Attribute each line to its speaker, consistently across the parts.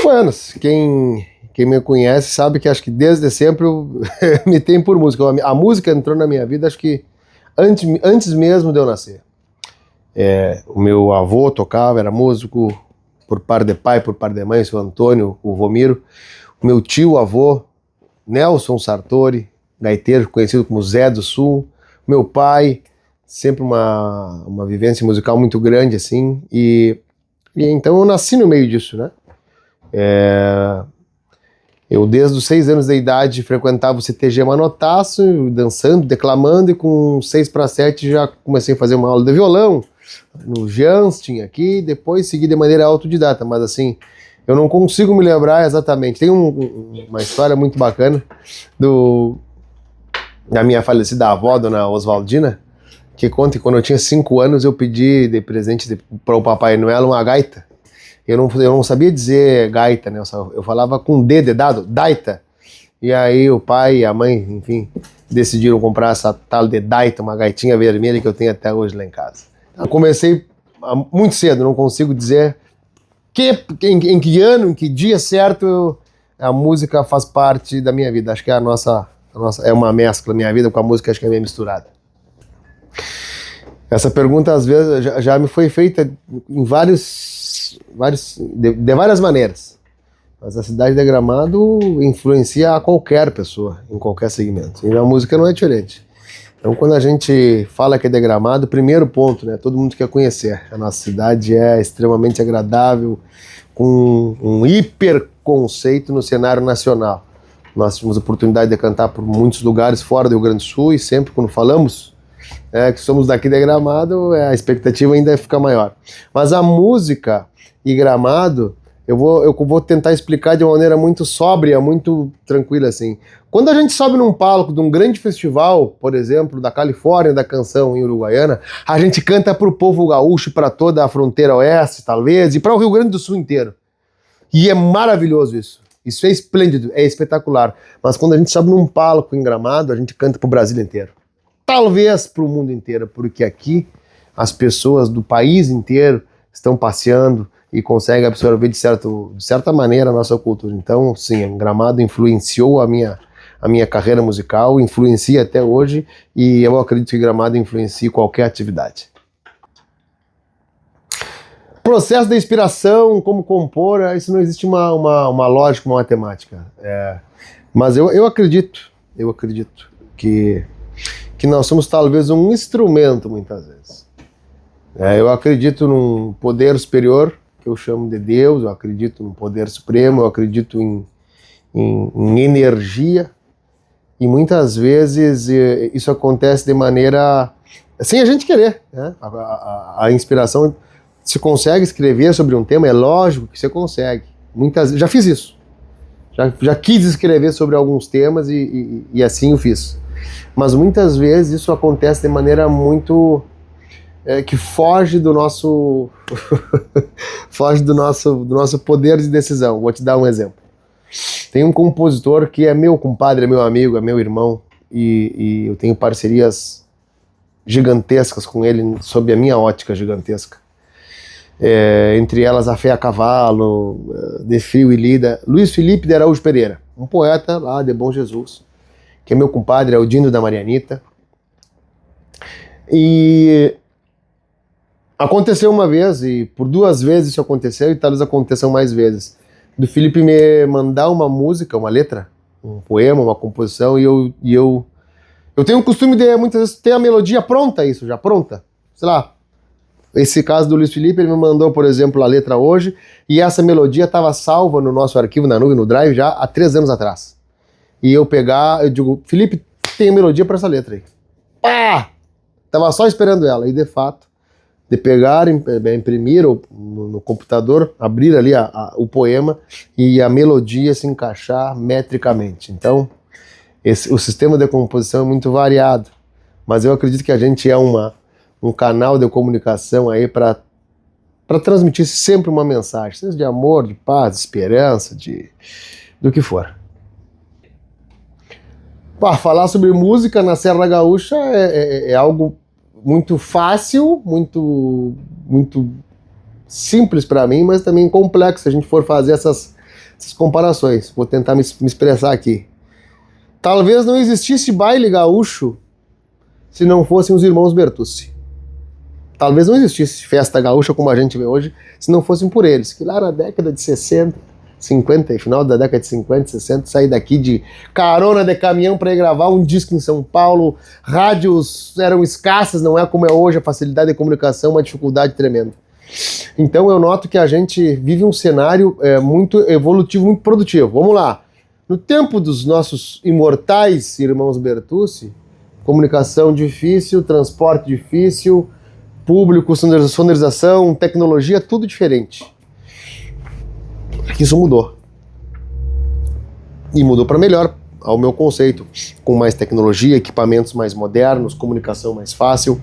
Speaker 1: Buenas, quem me conhece sabe que acho que desde sempre eu me tem por música. A música entrou na minha vida, acho que antes mesmo de eu nascer. O meu avô tocava, era músico, por par de pai, por par de mãe, o seu Antônio, o Vomiro. O meu tio-avô, Nelson Sartori, gaiteiro, conhecido como Zé do Sul. Meu pai, sempre uma vivência musical muito grande, assim. E então eu nasci no meio disso, né? Eu, desde os 6 anos de idade, frequentava o CTG Manotaço, dançando, declamando, e com 6 para 7 já comecei a fazer uma aula de violão, no Jans tinha aqui, depois segui de maneira autodidata, mas assim, eu não consigo me lembrar exatamente. Tem uma história muito bacana da minha falecida avó, dona Oswaldina, que conta que quando eu tinha 5 anos eu pedi de presente para o Papai Noel uma gaita. Eu não sabia dizer gaita, né? Eu falava com D de dado, daita. E aí o pai e a mãe, enfim, decidiram comprar essa tal de daita, uma gaitinha vermelha que eu tenho até hoje lá em casa. Eu comecei muito cedo, não consigo dizer em que ano, em que dia certo a música faz parte da minha vida. Acho que a nossa é uma mescla, minha vida com a música acho que é meio misturada. Essa pergunta às vezes já me foi feita em de várias maneiras, mas a cidade de Gramado influencia a qualquer pessoa, em qualquer segmento, e a música não é diferente. Então quando a gente fala que é de Gramado, primeiro ponto, né, todo mundo quer conhecer, a nossa cidade é extremamente agradável, com um hiper conceito no cenário nacional. Nós tivemos a oportunidade de cantar por muitos lugares fora do Rio Grande do Sul, e sempre quando falamos que somos daqui de Gramado, a expectativa ainda fica maior. Mas a música e Gramado, eu vou tentar explicar de uma maneira muito sóbria, muito tranquila assim. Quando a gente sobe num palco de um grande festival, por exemplo, da Califórnia, da canção em Uruguaiana, a gente canta para o povo gaúcho, para toda a fronteira oeste, talvez, e para o Rio Grande do Sul inteiro. E é maravilhoso isso. Isso é esplêndido, é espetacular. Mas quando a gente sobe num palco em Gramado, a gente canta para o Brasil inteiro. Talvez para o mundo inteiro, porque aqui as pessoas do país inteiro estão passeando e conseguem absorver de certa maneira a nossa cultura. Então, sim, Gramado influenciou a minha carreira musical, influencia até hoje, e eu acredito que Gramado influencia qualquer atividade. Processo da inspiração, como compor, isso não existe uma lógica, uma matemática. Mas eu acredito que nós somos talvez um instrumento, muitas vezes. Eu acredito num poder superior, que eu chamo de Deus, eu acredito num poder supremo, eu acredito em energia, e muitas vezes isso acontece de maneira sem a gente querer, né? A inspiração, se consegue escrever sobre um tema, é lógico que você consegue. Já fiz isso. Já quis escrever sobre alguns temas e assim eu fiz. Mas muitas vezes isso acontece de maneira muito que foge do nosso foge do nosso poder de decisão. Vou te dar um exemplo. Tem um compositor que é meu compadre, é meu amigo, é meu irmão, e eu tenho parcerias gigantescas com ele, sob a minha ótica gigantesca. Entre elas A Fé a Cavalo, De Frio e Lida. Luiz Felipe de Araújo Pereira, um poeta lá de Bom Jesus, que é meu compadre, é o Dindo da Marianita. E aconteceu uma vez, e por 2 vezes isso aconteceu, e talvez aconteçam mais vezes, do Felipe me mandar uma música, uma letra, um poema, uma composição, e eu tenho o costume de muitas vezes ter a melodia pronta, já pronta. Sei lá, esse caso do Luiz Felipe, ele me mandou, por exemplo, a letra hoje, e essa melodia estava salva no nosso arquivo na nuvem, no Drive, já há 3 anos atrás. E eu digo, Felipe, tem a melodia para essa letra aí. Pá! Tava só esperando ela, e de fato, de pegar, imprimir no computador, abrir ali o poema e a melodia se encaixar metricamente. Então, o sistema de composição é muito variado, mas eu acredito que a gente é um canal de comunicação aí para transmitir sempre uma mensagem, seja de amor, de paz, de esperança, do que for. Falar sobre música na Serra Gaúcha é algo muito fácil, muito simples para mim, mas também complexo. Se a gente for fazer essas comparações. Vou tentar me expressar aqui. Talvez não existisse baile gaúcho se não fossem os irmãos Bertucci. Talvez não existisse festa gaúcha como a gente vê hoje se não fossem por eles, que lá na década de 60, 50, final da década de 50, 60, saí daqui de carona de caminhão para ir gravar um disco em São Paulo, rádios eram escassas, não é como é hoje, a facilidade de comunicação, uma dificuldade tremenda. Então eu noto que a gente vive um cenário muito evolutivo, muito produtivo. Vamos lá. No tempo dos nossos imortais irmãos Bertucci, comunicação difícil, transporte difícil, público, sonorização, tecnologia, tudo diferente. Isso mudou. E mudou para melhor, ao meu conceito, com mais tecnologia, equipamentos mais modernos, comunicação mais fácil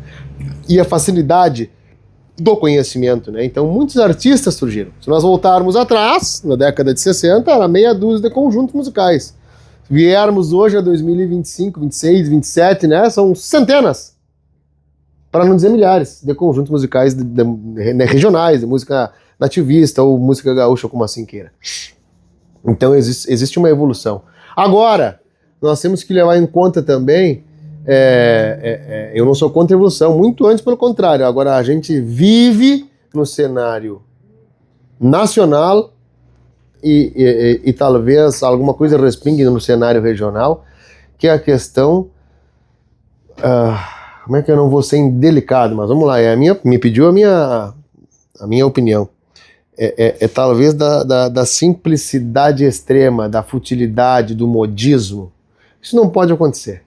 Speaker 1: e a facilidade do conhecimento, né? Então muitos artistas surgiram. Se nós voltarmos atrás, na década de 60, era meia dúzia de conjuntos musicais. Se viermos hoje a 2025, 26, 27, né? São centenas, para não dizer milhares, de conjuntos musicais regionais, de música nativista ou música gaúcha, como assim queira. Então existe uma evolução. Agora, nós temos que levar em conta também, eu não sou contra a evolução, muito antes pelo contrário. Agora a gente vive no cenário nacional e talvez alguma coisa respingue no cenário regional, que é a questão... como é que eu não vou ser indelicado? Mas vamos lá, me pediu a minha opinião. Talvez da simplicidade extrema, da futilidade, do modismo. Isso não pode acontecer.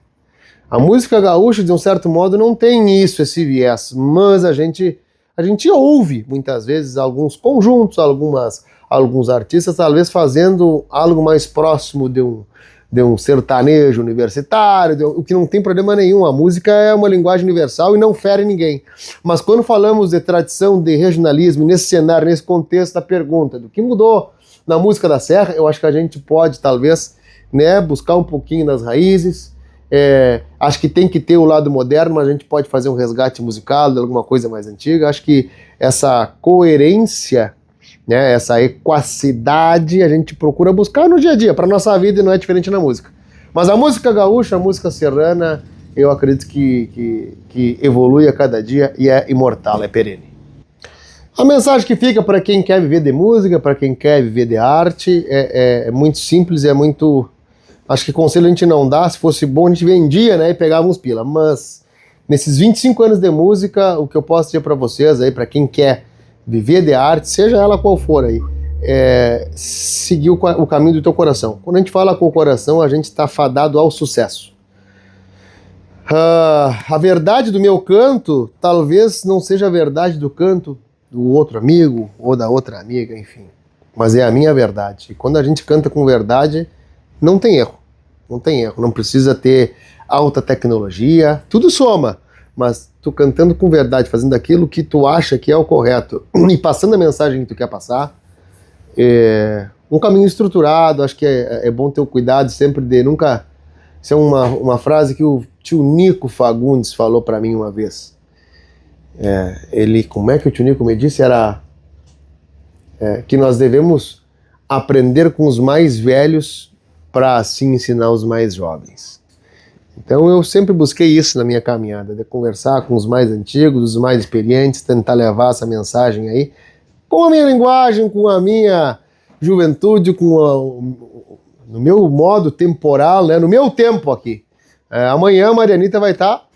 Speaker 1: A música gaúcha, de um certo modo, não tem isso, esse viés, mas a gente ouve, muitas vezes, alguns conjuntos, alguns artistas, talvez fazendo algo mais próximo de um sertanejo universitário, o que não tem problema nenhum. A música é uma linguagem universal e não fere ninguém. Mas quando falamos de tradição, de regionalismo, nesse cenário, nesse contexto da pergunta do que mudou na música da Serra, eu acho que a gente pode, talvez, né, buscar um pouquinho nas raízes. Acho que tem que ter o lado moderno, mas a gente pode fazer um resgate musical de alguma coisa mais antiga. Acho que essa coerência, né, essa equacidade a gente procura buscar no dia a dia, para nossa vida, e não é diferente na música. Mas a música gaúcha, a música serrana, eu acredito que evolui a cada dia e é imortal, é perene. A mensagem que fica para quem quer viver de música, para quem quer viver de arte, é muito simples, é muito... Acho que conselho a gente não dá, se fosse bom a gente vendia, né, e pegava uns pila. Mas nesses 25 anos de música, o que eu posso dizer para vocês aí, para quem quer viver de arte, seja ela qual for aí, seguir o caminho do teu coração. Quando a gente fala com o coração, a gente está fadado ao sucesso. A verdade do meu canto talvez não seja a verdade do canto do outro amigo ou da outra amiga, enfim. Mas é a minha verdade. E quando a gente canta com verdade, não tem erro. Não tem erro. Não precisa ter alta tecnologia. Tudo soma. Mas tu cantando com verdade, fazendo aquilo que tu acha que é o correto e passando a mensagem que tu quer passar, um caminho estruturado. Acho que é bom ter o cuidado sempre de nunca... Isso é uma frase que o tio Nico Fagundes falou para mim uma vez. Como é que o tio Nico me disse? Era que nós devemos aprender com os mais velhos para assim ensinar os mais jovens. Então eu sempre busquei isso na minha caminhada, de conversar com os mais antigos, os mais experientes, tentar levar essa mensagem aí, com a minha linguagem, com a minha juventude, no meu modo temporal, né, no meu tempo aqui. Amanhã a Marianita vai estar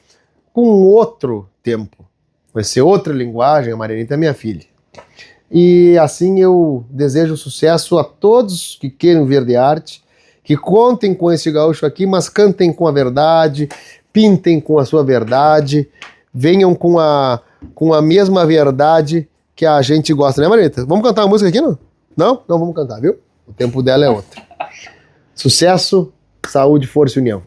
Speaker 1: com outro tempo, vai ser outra linguagem. A Marianita é minha filha. E assim eu desejo sucesso a todos que queiram ver de arte, que contem com esse gaúcho aqui, mas cantem com a verdade, pintem com a sua verdade, venham com a mesma verdade que a gente gosta, né, Marianita? Vamos cantar uma música aqui, não? Não? Não vamos cantar, viu? O tempo dela é outro. Sucesso, saúde, força e união.